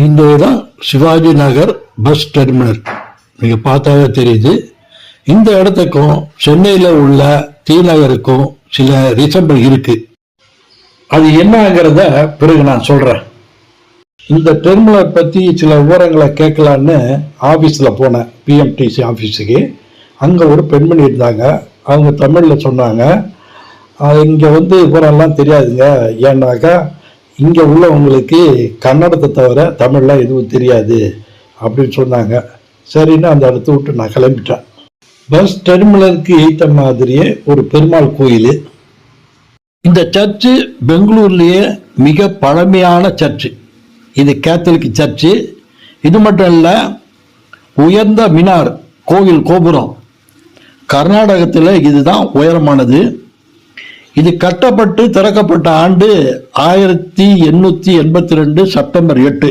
இந்த இடம் Shivaji Nagar bus terminal. நீங்கள் பார்த்தாவே தெரியுது. இந்த இடத்துக்கும் சென்னையில் உள்ள டி நகருக்கும் சில ரிசம்பிள் இருக்கு. அது என்னங்கிறத பிறகு நான் சொல்றேன். இந்த டெர்மினலை பற்றி சில விவரங்களை கேட்கலான்னு ஆஃபீஸில் போனேன், பிஎம்டிசி ஆஃபீஸுக்கு. அங்கே ஒரு பெண்மணி இருந்தாங்க. அவங்க தமிழில் சொன்னாங்க, இங்கே விவரம்லாம் தெரியாதுங்க, ஏன்னாக்கா இங்கே உள்ளவங்களுக்கு கன்னடத்தை தவிர தமிழ்லாம் எதுவும் தெரியாது அப்படின்னு சொன்னாங்க. சரின்னு அந்த இடத்த விட்டு நான் கிளம்பிட்டேன். பஸ் டெர்மினலுக்கு ஏற்ற மாதிரியே ஒரு பெருமாள் கோயில். இந்த சர்ச்சு பெங்களூர்லேயே மிக பழமையான சர்ச்சு. இது கேத்தலிக் சர்ச்சு. இது மட்டும் இல்லை, உயர்ந்த மினார் கோவில் கோபுரம் கர்நாடகத்தில் இதுதான் உயரமானது. இது கட்டப்பட்டு திறக்கப்பட்ட ஆண்டு 1882 செப்டம்பர் 8.